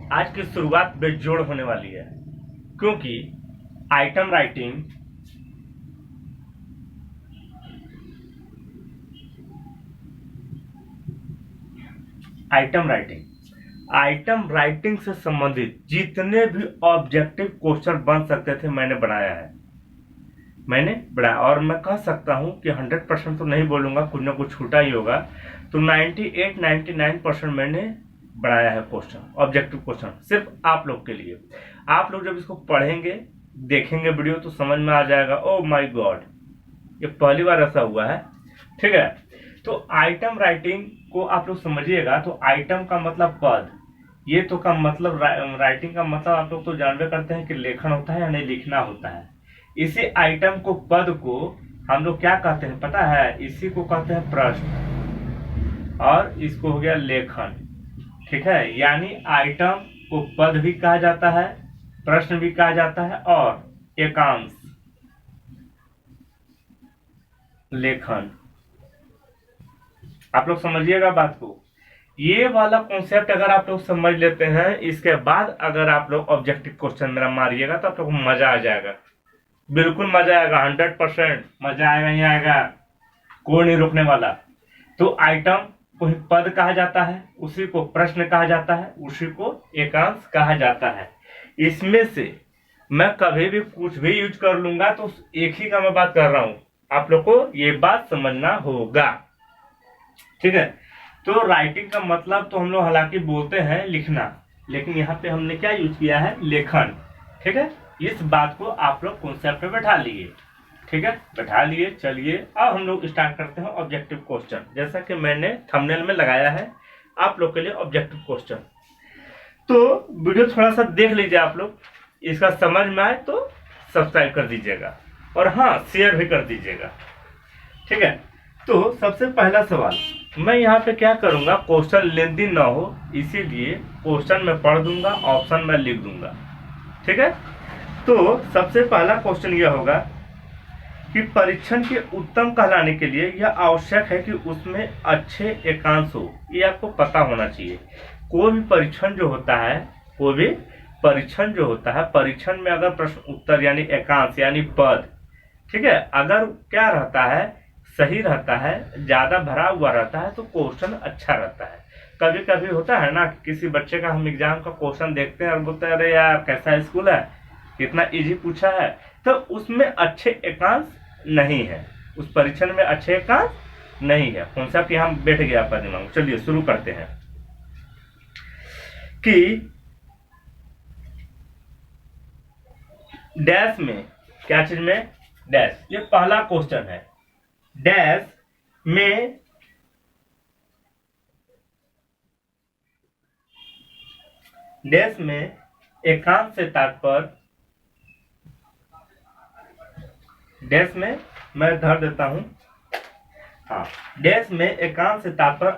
आज की शुरुआत बेजोड़ होने वाली है, क्योंकि आइटम राइटिंग आइटम राइटिंग से संबंधित जितने भी ऑब्जेक्टिव क्वेश्चन बन सकते थे मैंने बनाया, और मैं कह सकता हूं कि 100% तो नहीं बोलूंगा, कुछ ना कुछ छूटा ही होगा, तो 98-99% मैंने बनाया है क्वेश्चन, ऑब्जेक्टिव क्वेश्चन, सिर्फ आप लोग के लिए। आप लोग जब इसको पढ़ेंगे, देखेंगे वीडियो, तो समझ में आ जाएगा, ओ माय गॉड, ये पहली बार ऐसा हुआ है। ठीक है, तो आइटम राइटिंग को आप लोग समझिएगा। तो आइटम का मतलब पद, ये तो का मतलब राइटिंग का मतलब आप लोग तो जानते करते हैं कि लेखन होता है या नहीं, लिखना होता है। इसी आइटम को, पद को हम लोग क्या कहते हैं पता है? इसी को कहते हैं प्रश्न, और इसको हो गया लेखन। ठीक है, यानी आइटम को पद भी कहा जाता है, प्रश्न भी कहा जाता है, और एकांश लेखन। आप लोग समझिएगा बात को। ये वाला कॉन्सेप्ट अगर आप लोग समझ लेते हैं, इसके बाद अगर आप लोग ऑब्जेक्टिव क्वेश्चन मेरा मारिएगा तो आप लोग को मजा आ जाएगा, बिल्कुल मजा आएगा, 100% मजा आएगा ही आएगा, कोई नहीं रुकने वाला। तो आइटम को पद कहा जाता है, उसी को प्रश्न कहा जाता है, उसी को एकांश कहा जाता है। इसमें से मैं कभी भी कुछ भी यूज कर लूंगा तो एक ही का मैं बात कर रहा हूं, आप लोग को ये बात समझना होगा। ठीक है, तो राइटिंग का मतलब तो हम लोग हालांकि बोलते हैं लिखना, लेकिन यहाँ पे हमने क्या यूज किया है? लेखन। ठीक है, इस बात को आप लोग कॉन्सेप्ट में बैठा लिए। ठीक है, बैठा लिए। चलिए अब हम लोग स्टार्ट करते हैं ऑब्जेक्टिव क्वेश्चन। जैसा कि मैंने थंबनेल में लगाया है आप लोग के लिए ऑब्जेक्टिव क्वेश्चन, तो वीडियो थोड़ा सा देख लीजिए आप लोग, इसका समझ में आए तो सब्सक्राइब कर दीजिएगा, और हाँ, शेयर भी कर दीजिएगा। ठीक है, तो सबसे पहला सवाल मैं यहाँ पे क्या करूंगा, क्वेश्चन लेंथी ना हो, इसीलिए क्वेश्चन में पढ़ दूंगा, ऑप्शन में लिख दूंगा। ठीक है, तो सबसे पहला क्वेश्चन यह होगा कि परीक्षण के उत्तम कहलाने के लिए यह आवश्यक है कि उसमें अच्छे एकांश हो। ये आपको पता होना चाहिए। कोई भी परीक्षण जो होता है, परीक्षण में अगर प्रश्न उत्तर यानी एकांश यानी पद, ठीक है, अगर क्या रहता है, सही रहता है, ज्यादा भरा हुआ रहता है, तो क्वेश्चन अच्छा रहता है। कभी कभी होता है ना, किसी बच्चे का हम एग्जाम का क्वेश्चन देखते हैं और बोलते हैं अरे यार कैसा स्कूल है, इतना इजी पूछा है, तो उसमें अच्छे एकांश नहीं है, उस परीक्षण में अच्छे एकांश नहीं है। कॉन्सेप्ट यहाँ बैठ गया आपका दिमाग में। चलिए शुरू करते हैं कि डैश में, क्या चीज में? डैश। ये पहला क्वेश्चन है, डैश में एकांश से तात्पर्य, डैश में मैं धर देता हूं, हाँ, डैश में एकांश से तात्पर्य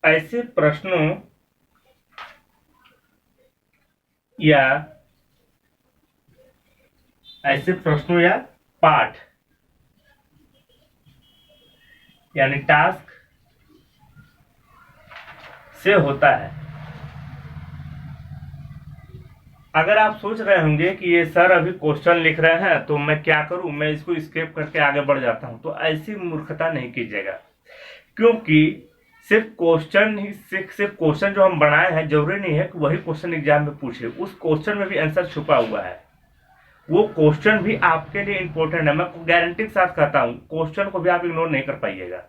ऐसे प्रश्नों या पाठ यानी टास्क से होता है। अगर आप सोच रहे होंगे कि ये सर अभी क्वेश्चन लिख रहे हैं तो मैं क्या करूं, मैं इसको स्किप करके आगे बढ़ जाता हूं, तो ऐसी मूर्खता नहीं कीजिएगा, क्योंकि सिर्फ क्वेश्चन जो हम बनाए हैं, जरूरी नहीं है कि वही क्वेश्चन एग्जाम में पूछे, उस क्वेश्चन में भी आंसर छुपा हुआ है, वो क्वेश्चन भी आपके लिए इंपॉर्टेंट है। मैं गारंटी के साथ कहता हूं, क्वेश्चन को भी आप इग्नोर नहीं कर पाइएगा,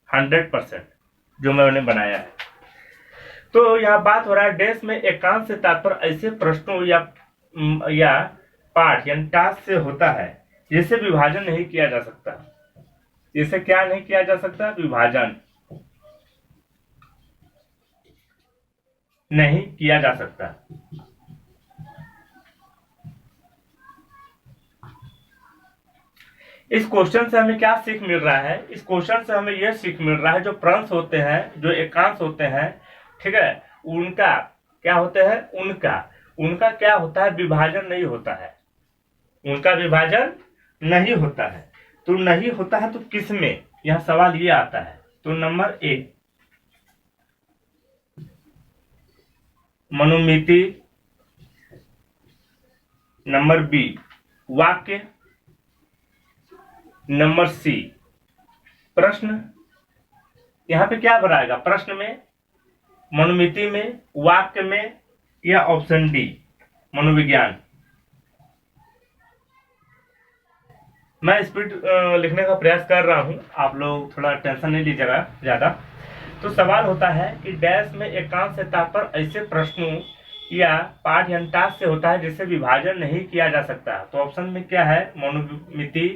100% जो मैंने बनाया है। तो यहाँ बात हो रहा है डैश में एकांश से तात्पर्य ऐसे प्रश्नों या पाठ यानी टास्क से होता है जिसे विभाजन नहीं किया जा सकता। जिसे क्या नहीं किया जा सकता? विभाजन नहीं किया जा सकता। इस क्वेश्चन से हमें क्या सीख मिल रहा है? इस क्वेश्चन से हमें यह सीख मिल रहा है, जो प्रश्न होते हैं, जो एकांश होते हैं, ठीक है, उनका क्या होते हैं? उनका क्या होता है? विभाजन नहीं होता है, उनका विभाजन नहीं होता है। तो नहीं होता है तो किस में, यह सवाल ये आता है। तो नंबर ए मनुमिति, नंबर बी वाक्य, नंबर सी प्रश्न। यहां पे क्या भराएगा, प्रश्न में, मनुमिति में, वाक्य में, या ऑप्शन डी मनोविज्ञान। मैं स्पीड लिखने का प्रयास कर रहा हूं, आप लोग थोड़ा टेंशन नहीं लीजिएगा ज्यादा। तो सवाल होता है कि डैश में एकांश से तात्पर्य ऐसे प्रश्नों या पाठ या टास्क से होता है जिससे विभाजन नहीं किया जा सकता। तो ऑप्शन में क्या है, मनोमिति,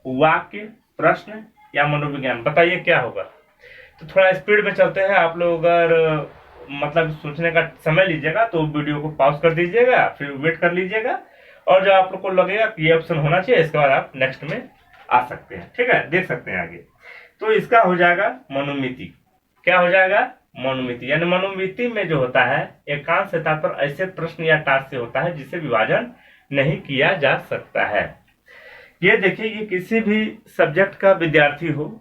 वाक्य, प्रश्न या मनोविज्ञान। बताइए क्या होगा। तो थोड़ा स्पीड में चलते हैं। आप लोग अगर मतलब सोचने का समय लीजिएगा तो वीडियो को पॉज कर दीजिएगा, फिर वेट कर लीजिएगा, और जब आप लोग को लगेगा कि ये ऑप्शन होना चाहिए, इसके बाद आप नेक्स्ट में आ सकते हैं। ठीक है, देख सकते हैं आगे। तो इसका हो जाएगा मनोमिति। क्या हो जाएगा, मनोमिति। यानी मनोमिति में जो होता है एकांश से तात्पर्य ऐसे प्रश्न या टास्क से होता है जिसे विभाजन नहीं किया जा सकता है। ये देखिए, ये किसी भी सब्जेक्ट का विद्यार्थी हो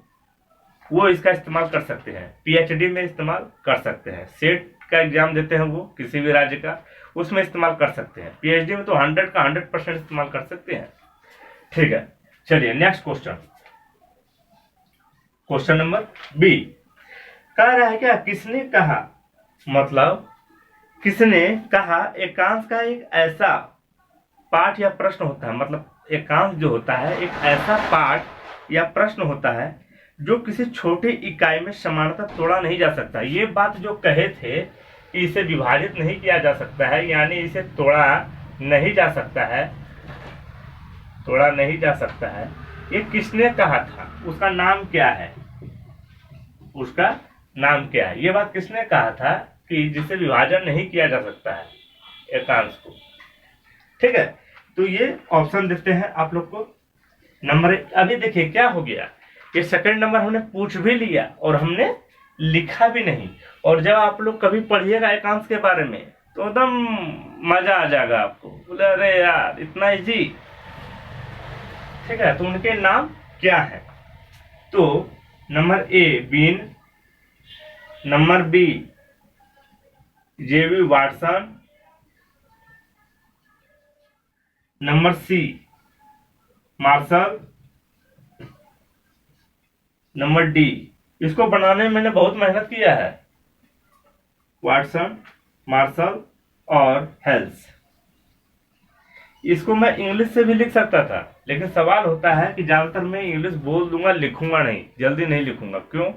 वो इसका इस्तेमाल कर सकते हैं। पीएचडी में इस्तेमाल कर सकते हैं, सेट का एग्जाम देते हैं वो किसी भी राज्य का, उसमें इस्तेमाल कर सकते हैं। पीएचडी में तो 100 का 100% इस्तेमाल कर सकते हैं। ठीक है, चलिए next question. Question number B कह रहा है क्या, किसने कहा, मतलब किसने कहा एकांश का एक ऐसा पाठ या प्रश्न होता है। मतलब एकांश जो होता है एक ऐसा पाठ या प्रश्न होता है जो किसी छोटी इकाई में समानता तोड़ा नहीं जा सकता। ये बात जो कहे थे कि इसे विभाजित नहीं किया जा सकता है, यानी इसे तोड़ा नहीं जा सकता है, तोड़ा नहीं जा सकता है, ये किसने कहा था, उसका नाम क्या है, उसका नाम क्या है। ये बात किसने कहा था कि जिसे विभाजन नहीं किया जा सकता है एकांश को। ठीक है, तो ये ऑप्शन देते हैं आप लोग को। नंबर अभी देखिए क्या हो गया, ये सेकंड नंबर हमने पूछ भी लिया और हमने लिखा भी नहीं। और जब आप लोग कभी पढ़िएगा एकांश के बारे में तो एकदम मजा आ जाएगा आपको, बोले अरे यार इतना इजी। ठीक है, तो उनके नाम क्या है। तो number A Bean, number B JB Watson, number C Marshall, number D, इसको बनाने में मैंने बहुत मेहनत किया है, वाटसन, मार्शल और हेल्स। इसको मैं इंग्लिश से भी लिख सकता था, लेकिन सवाल होता है कि ज्यादातर मैं इंग्लिश बोल दूंगा, लिखूंगा नहीं, जल्दी नहीं लिखूंगा। क्यों,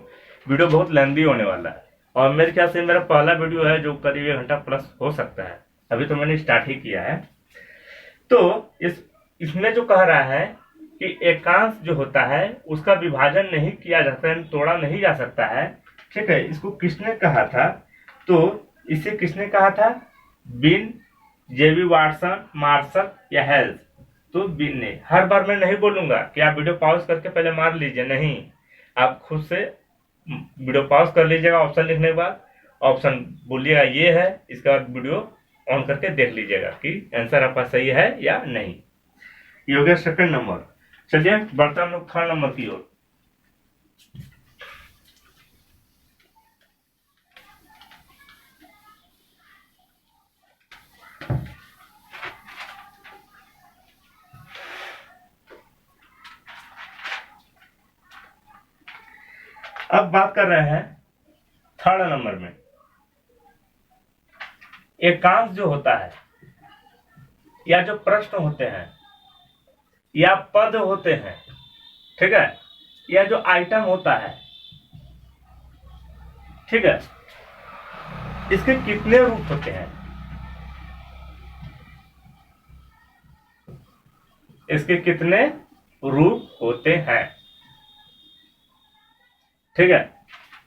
वीडियो बहुत लेंदी होने वाला है। और मेरे ख्याल से मेरा पहला वीडियो है जो करीब 1 घंटा प्लस हो सकता है, अभी तो मैंने स्टार्ट ही किया है। तो इसमें जो कह रहा है कि एकांश जो होता है उसका विभाजन नहीं किया जाता है, तोड़ा नहीं जा सकता है। ठीक है, इसको किसने कहा था, तो इसे किसने कहा था, बिन, जेबी वाटसन, मार्शल या हेल्स। तो बिन ने। हर बार मैं नहीं बोलूंगा कि आप वीडियो पॉज करके पहले मार लीजिए, नहीं, आप खुद से वीडियो पॉज कर लीजिएगा, ऑप्शन लिखने के बाद ऑप्शन बोलिएगा ये है, इसके बाद वीडियो ऑन करके देख लीजिएगा कि आंसर आपका सही है या नहीं। ये हो गया सेकंड नंबर। चलिए बढ़ते हम लोग थर्ड नंबर की ओर। अब बात कर रहे हैं थर्ड नंबर में। एकांश जो होता है या जो प्रश्न होते हैं या पद होते हैं, ठीक है, या जो आइटम होता है, ठीक है, इसके कितने रूप होते हैं, इसके कितने रूप होते हैं। ठीक है,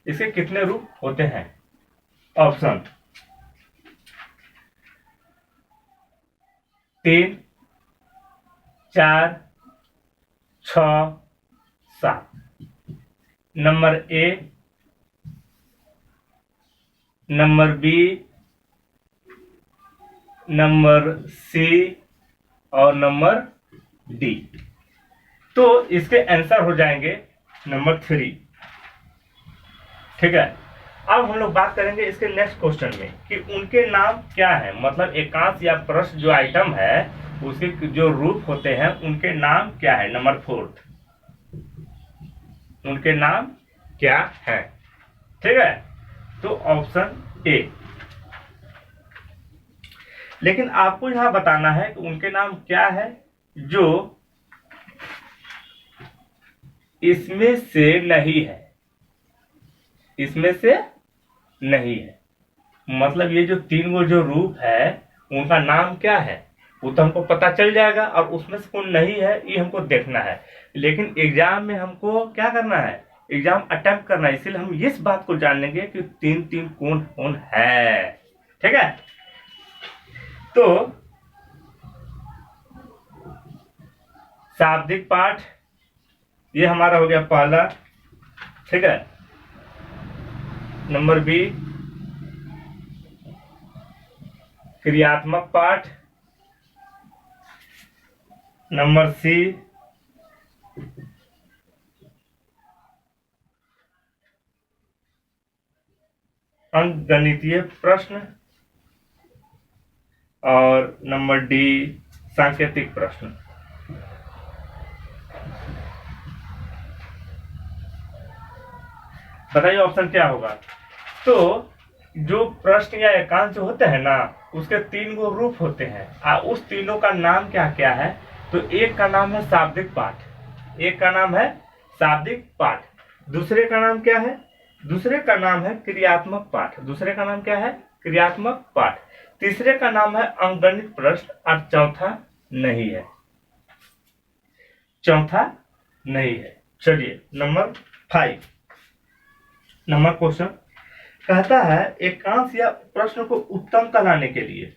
इसके कितने रूप होते हैं। Option 3, 4, 6, 7। Number A, number B, number C और नंबर डी। तो इसके आंसर हो जाएंगे नंबर 3। ठीक है, अब हम लोग बात करेंगे इसके नेक्स्ट क्वेश्चन में कि उनके नाम क्या है, मतलब एकांश या प्रश्न जो आइटम है उसके जो रूप होते हैं उनके नाम क्या है। नंबर 4, उनके नाम क्या है। ठीक है, तो ऑप्शन ए। लेकिन आपको यहां बताना है कि उनके नाम क्या है जो इसमें से नहीं है, इसमें से नहीं है। मतलब ये जो 3 गो जो रूप है उनका नाम क्या है वो तो हमको पता चल जाएगा, और उसमें से कौन नहीं है ये हमको देखना है। लेकिन एग्जाम में हमको क्या करना है, एग्जाम अटेम्प्ट करना है, इसलिए हम इस बात को जान लेंगे कि 3 कौन कौन है। ठीक है, तो शाब्दिक पाठ ये हमारा हो गया पहला। ठीक है, नंबर बी क्रियात्मक पाठ, नंबर सी अंकगणितीय प्रश्न, और नंबर डी सांकेतिक प्रश्न। बताइए ऑप्शन क्या होगा। तो जो प्रश्न या एकांश जो होते हैं ना उसके 3 गो रूप होते हैं, उस तीनों का नाम क्या क्या है। तो एक का नाम है शाब्दिक पाठ, एक का नाम है शाब्दिक पाठ, दूसरे का नाम क्या है, दूसरे का नाम है क्रियात्मक पाठ, दूसरे का नाम क्या है क्रियात्मक पाठ, तीसरे का नाम है अंकगणित प्रश्न, और चौथा नहीं है, चौथा नहीं है। चलिए नंबर 5, नंबर क्वेश्चन कहता है एकांश या प्रश्न को उत्तम कहलाने के लिए,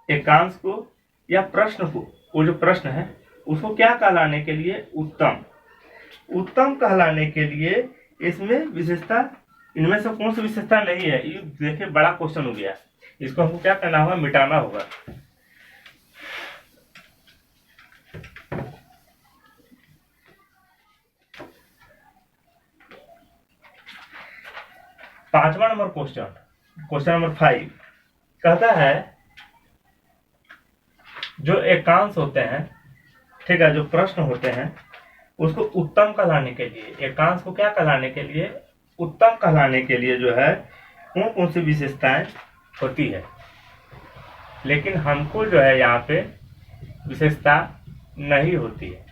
एकांश को या प्रश्न को, वो जो प्रश्न है उसको क्या कहलाने के लिए उत्तम, उत्तम कहलाने के लिए इसमें विशेषता, इनमें से कौन सी विशेषता नहीं है। ये देखिए बड़ा क्वेश्चन हो गया, इसको हमको क्या करना होगा, मिटाना होगा। पांचवा नंबर क्वेश्चन, क्वेश्चन नंबर 5 कहता है जो एकांश होते हैं, ठीक है, जो प्रश्न होते हैं उसको उत्तम कहलाने के लिए, एकांश को क्या कहलाने के लिए, उत्तम कहलाने के लिए जो है कौन कौन सी विशेषताएं होती है। लेकिन हमको जो है यहाँ पे विशेषता नहीं होती है,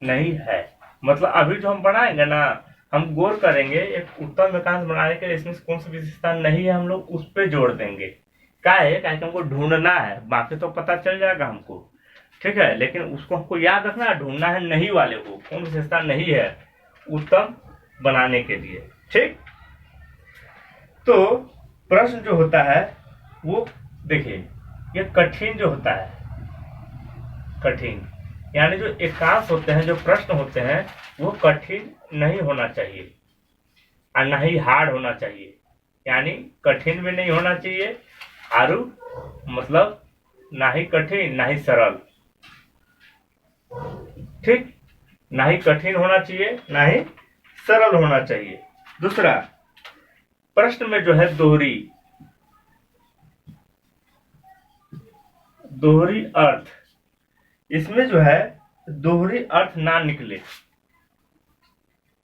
नहीं है। मतलब अभी जो हम बनाएंगे ना, हम गौर करेंगे एक उत्तम एकांश बनाने के लिए इसमें कौन सी विशेषता नहीं है हम लोग उस पर जोड़ देंगे। क्या है, क्या हमको ढूंढना है, बाकी तो पता चल जाएगा हमको। ठीक है, लेकिन उसको हमको याद रखना है, ढूंढना है नहीं वाले को, कौन विशेषता नहीं है उत्तम बनाने के लिए। ठीक, तो प्रश्न जो होता है वो देखिए ये कठिन जो होता है, कठिन यानी जो एकांश होते हैं, जो प्रश्न होते हैं वो कठिन नहीं होना चाहिए और ना ही हार्ड होना चाहिए। यानी कठिन भी नहीं होना चाहिए और मतलब ना ही कठिन ना ही सरल। ठीक, ना ही कठिन होना चाहिए ना ही सरल होना चाहिए। दूसरा, प्रश्न में जो है दोहरी अर्थ, इसमें जो है दोहरी अर्थ ना निकले,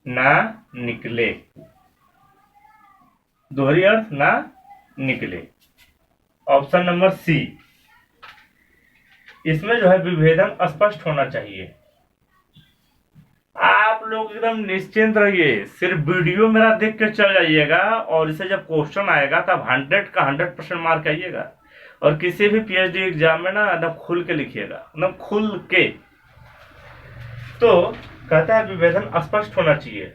ना निकले, दोहरी अर्थ ना निकले। ऑप्शन नंबर सी, इसमें जो है विभेदन स्पष्ट होना चाहिए। आप लोग एकदम निश्चिंत रहिए, सिर्फ वीडियो मेरा देख के चल जाइएगा और इसे जब क्वेश्चन आएगा तब 100 का 100% मार्क आइएगा। और किसी भी पीएचडी एग्जाम में ना एकदम खुल के लिखिएगा, एकदम खुल के। तो कहता है विभेदन स्पष्ट होना चाहिए।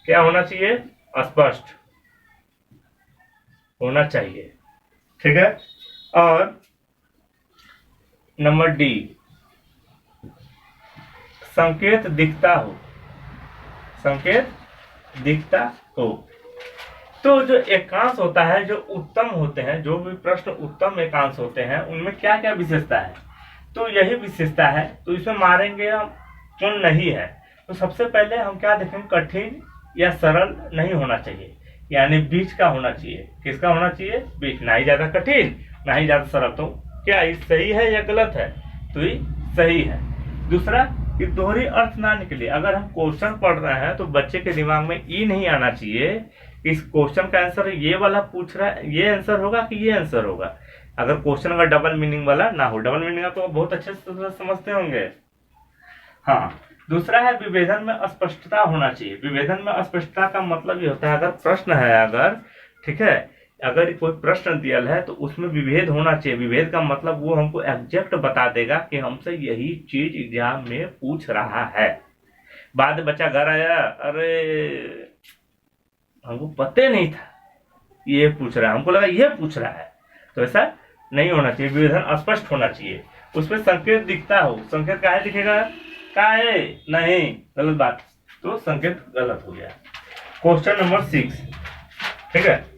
क्या होना चाहिए, स्पष्ट होना चाहिए। ठीक है, और नंबर डी, संकेत दिखता हो, संकेत दिखता हो। तो जो एकांश होता है, जो उत्तम होते हैं, जो भी प्रश्न उत्तम एकांश होते हैं उनमें क्या क्या विशेषता है। तो यही विशेषता है। तो इसमें मारेंगे हम कौन नहीं है। तो सबसे पहले हम क्या देखेंगे, कठिन या सरल नहीं होना चाहिए, यानी बीच का होना चाहिए। किसका होना चाहिए, बीच, ना ही ज्यादा कठिन ना ही ज्यादा सरल। तो क्या ये सही है या गलत है, तो ये सही है। दूसरा कि दोहरी अर्थ ना निकले। अगर हम क्वेश्चन पढ़ रहे हैं तो बच्चे के दिमाग में ये नहीं आना चाहिए कि इस क्वेश्चन का आंसर ये वाला पूछ रहा है, ये आंसर होगा कि ये आंसर होगा। अगर क्वेश्चन अगर डबल मीनिंग वाला ना हो, डबल मीनिंग तो बहुत अच्छे से समझते होंगे। हाँ, दूसरा है विभेदन में अस्पष्टता होना चाहिए। विभेदन में अस्पष्टता का मतलब ये होता है, अगर प्रश्न है, अगर ठीक है, अगर कोई प्रश्न दिया है तो उसमें विभेद होना चाहिए। विभेद का मतलब वो हमको एग्जैक्ट बता देगा कि हमसे यही चीज एग्जाम में पूछ रहा है। बाद में बच्चा घर आया, अरे हमको पता नहीं था ये पूछ रहा है, हमको लगा ये पूछ रहा है। तो ऐसा नहीं होना चाहिए, विभेदन स्पष्ट होना चाहिए। उसमें संकेत दिखता हो, संकेत काहे दिखेगा, काहे नहीं, गलत बात, तो संकेत गलत हो गया। क्वेश्चन नंबर 6, ठीक है।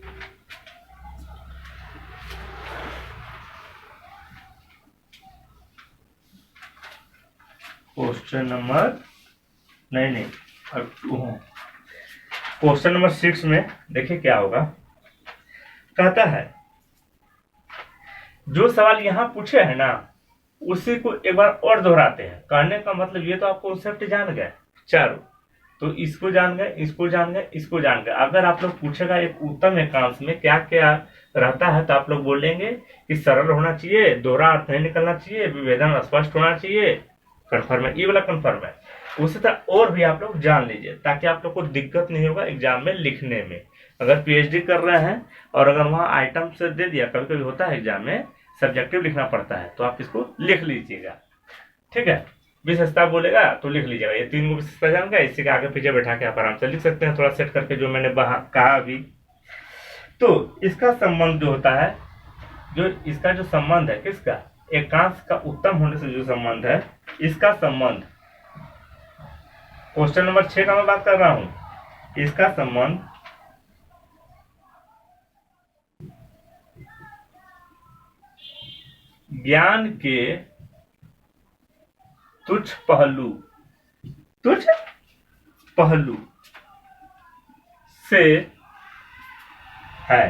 क्वेश्चन नंबर नहीं अब 2 है। क्वेश्चन नंबर 6 में देखिए क्या होगा। कहता है जो सवाल यहां पूछे है ना, उसी को एक बार और दोहराते हैं। कहने का मतलब ये तो आप कॉन्सेप्ट जान गए चारों, तो इसको जान गए, इसको जान गए, इसको जान गए। अगर आप लोग पूछेगा एक उत्तम एकांश में क्या क्या रहता है, तो आप लोग बोलेंगे कि सरल होना चाहिए, दोहरा अर्थ नहीं निकलना चाहिए, विभेदन स्पष्ट होना चाहिए, कन्फर्म है, ये वाला कन्फर्म है। उसी तरह और भी आप लोग जान लीजिए, ताकि आप लोग को दिक्कत नहीं होगा एग्जाम में लिखने में। अगर पीएचडी कर रहे हैं और अगर वहां आइटम से दे दिया, कभी कभी होता है एग्जाम में सब्जेक्टिव लिखना पड़ता है, तो आप इसको लिख लीजिएगा, ठीक है। विशेषता बोलेगा तो लिख लीजिएगा, ये 3 विशेषता जान गए, इसी के आगे पीछे बैठा के आप आराम से लिख सकते हैं, थोड़ा सेट करके जो मैंने कहा अभी। तो इसका संबंध जो होता है, जो इसका जो संबंध है किसका, एकांश का उत्तम होने से जो संबंध है, इसका संबंध क्वेश्चन नंबर 6 का मैं बात कर रहा हूं। इसका संबंध ज्ञान के तुच्छ पहलू से है,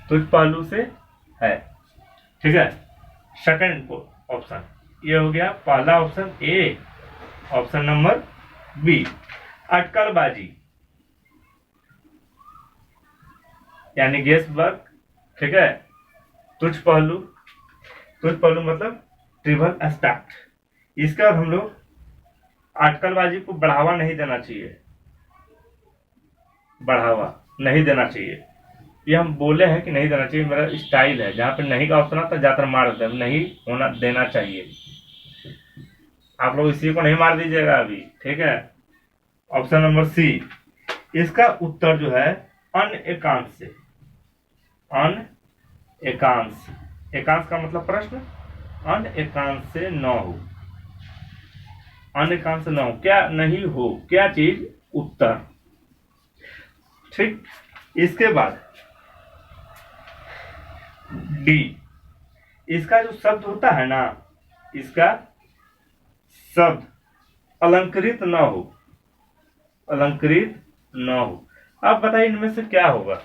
तुच्छ पहलू से है, ठीक है। सेकंड ऑप्शन ये हो गया, पहला option A. Option number B अटकलबाजी, यानी गेस वर्क, ठीक है। तुच्छ पहलू मतलब ट्रिवियल एस्पेक्ट, इसका हम लोग अटकलबाजी को बढ़ावा नहीं देना चाहिए, बढ़ावा नहीं देना चाहिए। ये हम बोले हैं कि नहीं देना चाहिए, मेरा स्टाइल है। जहां पे नहीं का ऑप्शन आता ज्यादातर मार देते, नहीं होना देना चाहिए। आप लोग इसी को नहीं मार दीजिएगा अभी, ठीक है। ऑप्शन नंबर सी, इसका उत्तर जो है अन एकांश से, अन एकांश, एकांश का मतलब प्रश्न, अन एकांश से न हो, अन एकांश से न हो, क्या नहीं हो, क्या चीज, उत्तर, ठीक। इसके बाद डी, इसका जो शब्द होता है ना, इसका शब्द अलंकृत न हो, अलंकृत न हो। अब बताइए इनमें से क्या होगा।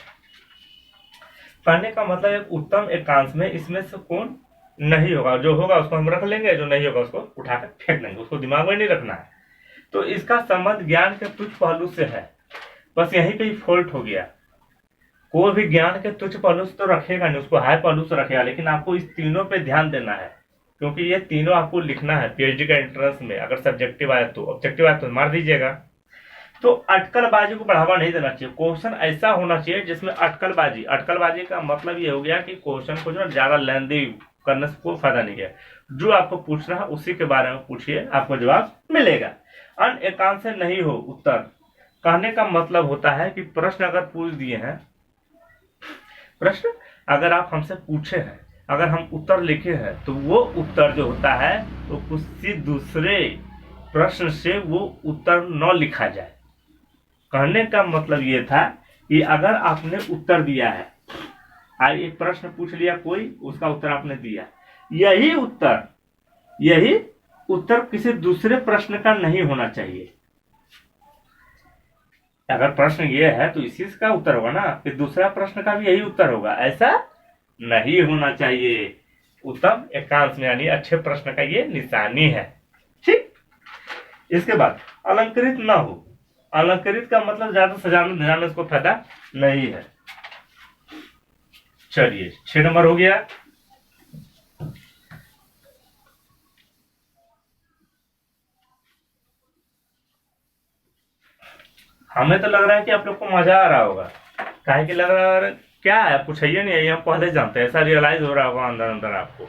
कहने का मतलब एक उत्तम एकांश में इसमें से कौन नहीं होगा, जो होगा उसको हम रख लेंगे, जो नहीं होगा उसको उठाकर फेंक देंगे, उसको दिमाग में नहीं रखना है। तो इसका संबंध ज्ञान के तुच्छ पहलू से है, बस यहीं पे ही फॉल्ट हो गया। कोई भी ज्ञान के तुच्छ पहलू से तो रखेगा नहीं, उसको हाई पहलू से रखेगा, लेकिन आपको इस तीनों पे ध्यान देना है, क्योंकि ये तीनों आपको लिखना है पीएचडी का एंट्रेंस में। अगर सब्जेक्टिव आया तो, ऑब्जेक्टिव आया तो मार दीजिएगा। तो अटकलबाजी को बढ़ावा नहीं देना चाहिए। क्वेश्चन ऐसा होना चाहिए जिसमें अटकलबाजी, अटकलबाजी का मतलब ये हो गया कि क्वेश्चन को जो ज्यादा लेंदी करने से कोई फायदा नहीं है। जो आपको पूछना है उसी के बारे में पूछिए, आपको जवाब मिलेगा। अन एकांश से नहीं हो उत्तर, कहने का मतलब होता है कि प्रश्न अगर पूछ दिए हैं, प्रश्न अगर आप हमसे पूछे हैं, अगर हम उत्तर लिखे हैं, तो वो उत्तर जो होता है तो किसी दूसरे प्रश्न से वो उत्तर न लिखा जाए। कहने का मतलब ये था कि अगर आपने उत्तर दिया है, आज एक प्रश्न पूछ लिया कोई, उसका उत्तर आपने दिया, यही उत्तर किसी दूसरे प्रश्न का नहीं होना चाहिए। अगर प्रश्न ये है तो इसी का उत्तर होगा ना, फिर दूसरा प्रश्न का भी यही उत्तर होगा, ऐसा नहीं होना चाहिए। उत्तम एकांश में यानी अच्छे प्रश्न का ये निशानी है। ठीक, इसके बाद अलंकृत ना हो। अलंकृत का मतलब ज्यादा सजाने धजाने इसको फायदा नहीं है। चलिए 6 नंबर हो गया। हमें तो लग रहा है कि आप लोग को मजा आ रहा होगा, काहे कि लग रहा है क्या है, पूछिए नहीं है, हम पहले जानते हैं, ऐसा रियलाइज हो रहा होगा अंदर अंदर आपको।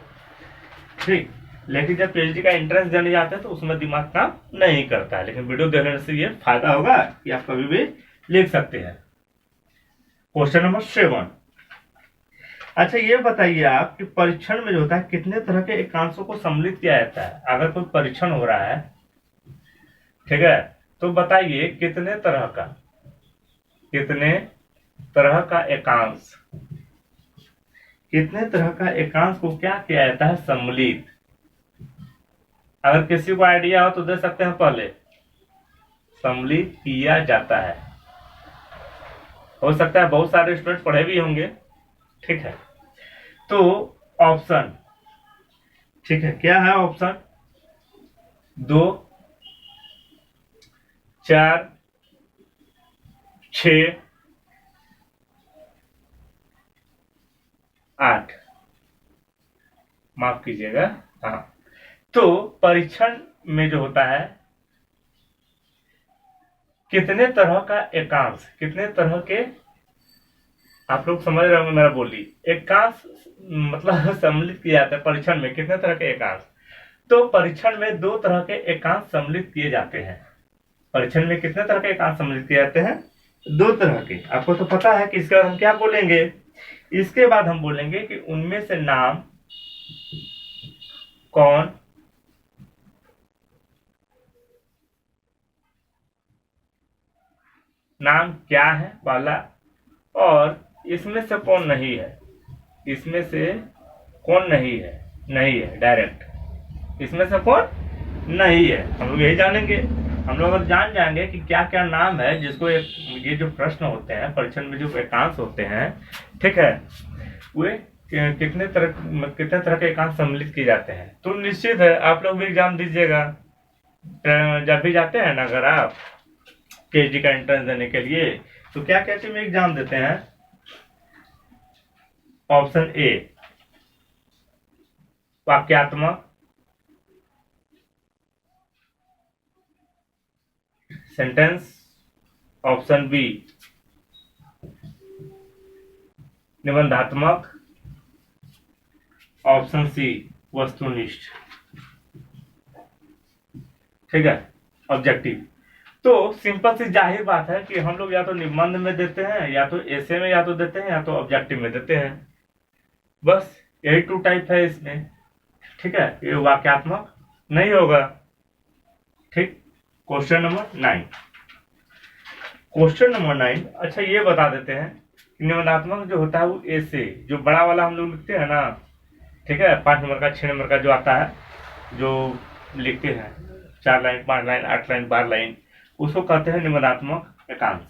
ठीक, लेकिन जब पीएचडी का एंट्रेंस देने जाते हैं तो उसमें दिमाग काम नहीं करता है, लेकिन वीडियो देखने से ये फायदा होगा कि आप कभी भी लिख सकते हैं। Question number 7। अच्छा ये बताइए आप कि परीक्षण में जो होता है कितने तरह के एकांशों को सम्मिलित किया जाता है। अगर कोई परीक्षण हो रहा है, ठीक है, तो बताइए कितने तरह एकांश को क्या किया जाता है, सम्मिलित। अगर किसी को आइडिया हो तो दे सकते हैं पहले। सम्मिलित किया जाता है, हो सकता है बहुत सारे स्टूडेंट पढ़े भी होंगे। ठीक है, तो ऑप्शन, ठीक है, क्या है ऑप्शन? 2, 4, 6, 8, माफ कीजिएगा। हाँ, तो परीक्षण में जो होता है कितने तरह का एकांश, कितने तरह के, आप लोग समझ रहे होंगे मेरा बोली, एकांश मतलब सम्मिलित किया जाता है परीक्षण में कितने तरह के एकांश। तो परीक्षण में 2 तरह के एकांश सम्मिलित किए जाते हैं। परीक्षण में कितने तरह के एकांश सम्मिलित किए जाते हैं? 2 तरह के। आपको तो पता है कि इसके बाद हम क्या बोलेंगे। इसके बाद हम बोलेंगे कि उनमें से नाम कौन नाम क्या है वाला, और इसमें से कौन नहीं है, इसमें से कौन नहीं है डायरेक्ट, इसमें से कौन नहीं है। हम लोग यही जानेंगे। हम लोग अगर जान जाएंगे कि क्या क्या नाम है जिसको ये जो प्रश्न होते हैं परीक्षण में जो एकांश होते हैं, ठीक है, वे कितने तरह के एकांश सम्मिलित किए जाते हैं, तो निश्चित है आप लोग भी एग्जाम दीजिएगा। जब भी जाते हैं ना अगर आप पीएचडी का एंट्रेंस देने के लिए, तो क्या क्या में एग्जाम देते हैं? ऑप्शन ए वाक्यात्मक, सेंटेंस, ऑप्शन बी निबंधात्मक, ऑप्शन सी वस्तुनिष्ठ। ठीक है, ऑब्जेक्टिव। तो सिंपल सी जाहिर बात है कि हम लोग या तो निबंध में देते हैं, या तो एसे में या तो देते हैं, या तो ऑब्जेक्टिव में देते हैं। बस यही 2 टाइप है इसमें। ठीक है, ये वाक्यात्मक नहीं होगा। ठीक, क्वेश्चन नंबर 9। अच्छा ये बता देते हैं कि निबंधात्मक जो होता है वो ऐसे जो बड़ा वाला हम लोग लिखते हैं ना, ठीक है, 5 नंबर का 6 नंबर का जो आता है, जो लिखते हैं 4 लाइन 5 लाइन 8 लाइन 12 लाइन, उसको कहते हैं निबंधात्मक एकांश।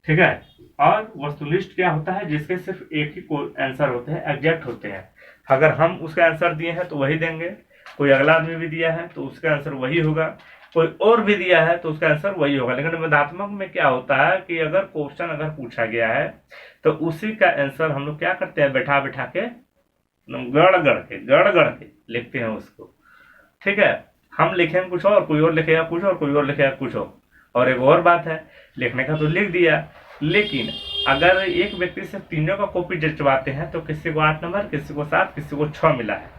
ठीक है, और वस्तुनिष्ठ क्या होता है? जिसके सिर्फ एक ही आंसर होते हैं, एग्जैक्ट होते हैं। अगर हम उसका आंसर दिए हैं तो वही देंगे, कोई अगला आदमी भी दिया है तो उसका आंसर वही होगा, कोई और भी दिया है तो उसका आंसर वही होगा। लेकिन निबंधात्मक में क्या होता है कि अगर क्वेश्चन अगर पूछा गया है तो उसी का आंसर हम लोग क्या करते हैं, बैठा बैठा के गड़ के लिखते हैं उसको। ठीक है, हम लिखेंगे कुछ और, कोई और लिखेगा कुछ और, कोई और लिखेगा कुछ और एक और बात है, लिखने का तो लिख दिया, लेकिन अगर एक व्यक्ति से तीनों का कॉपी जचवाते हैं तो किसी को 8 नंबर, किसी को 7, किसी को 6 मिला है।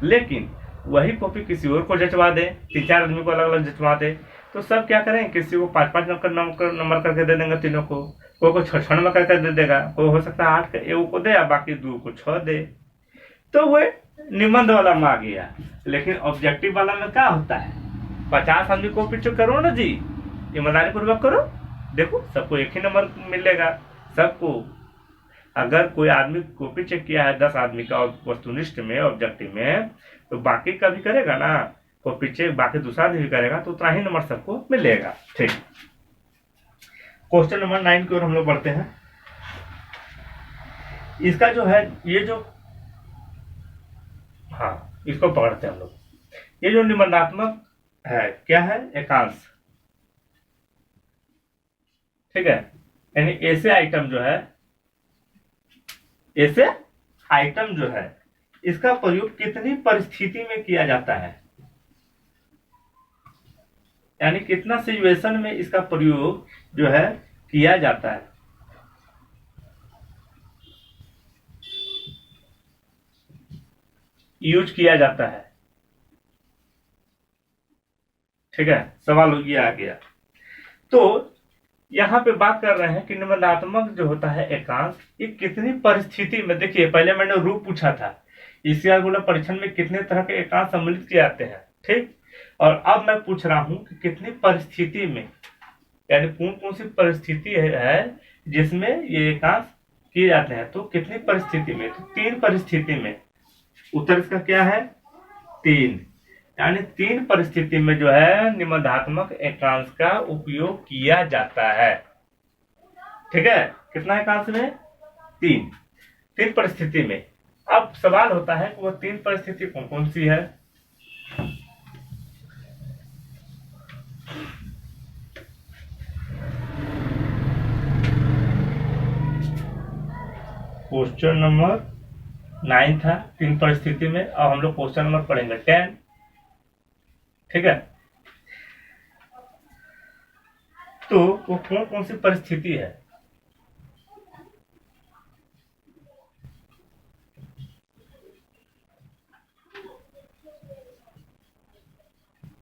लेकिन वही कॉपी किसी और को जचवा दे, 3-4 आदमी को अलग अलग जचवा दे, तो सब क्या करें, किसी को 5-5 नंबर करके दे देंगे तीनों को, कोई को 6-6 नंबर करके दे देगा, कोई हो सकता है 8 एक को दे या बाकी 2 को 6 दे। तो वो निबंध वाला में आ गया। लेकिन ऑब्जेक्टिव वाला में क्या होता है, 50 आदमी कॉपी चेक करो ना जी, ईमानदारी पूर्वक करो, देखो सबको एक ही नंबर मिलेगा सबको। अगर कोई आदमी कॉपी चेक किया है 10 आदमी का वस्तुनिष्ठ में ऑब्जेक्टिव में, तो बाकी का भी करेगा ना, कॉपी चेक बाकी दूसरा आदमी भी करेगा, तो उतना ही नंबर सबको मिलेगा। ठीक, क्वेश्चन नंबर 9 की ओर हम लोग बढ़ते हैं। इसका जो है ये जो, हाँ इसको पकड़ते हैं हम लोग। ये जो निबंधात्मक है क्या है, एकांश, ठीक है। यानी ऐसे आइटम जो है, ऐसे आइटम जो है इसका प्रयोग कितनी परिस्थिति में किया जाता है, यानी कितना सिचुएशन में इसका प्रयोग जो है किया जाता है। यूज किया जाता है, ठीक है। सवाल ये आ गया। तो यहां पे बात कर रहे हैं कि निबंधात्मक जो होता है एकांश, ये कितनी परिस्थिति में, देखिए पहले मैंने रूप पूछा था, इसके बाद बोला परीक्षण में कितने तरह के एकांश सम्मिलित किए जाते हैं, ठीक। और अब मैं पूछ रहा हूं कि कितनी परिस्थिति में, यानी कौन कौन सी परिस्थिति है जिसमें ये एकांश किए जाते हैं। तो कितनी परिस्थिति में, तो 3 परिस्थिति में। उत्तर इसका क्या है, 3, यानी 3 परिस्थिति में जो है निबंधात्मक एकांश का उपयोग किया जाता है, ठीक है। कितना एकांश में, 3 परिस्थिति में। अब सवाल होता है कि वो 3 परिस्थिति कौन कौन सी है। क्वेश्चन नंबर 9 था 3 परिस्थिति में, अब हम लोग क्वेश्चन नंबर पढ़ेंगे 10, ठीक है। तो वो कौन कौन सी परिस्थिति है,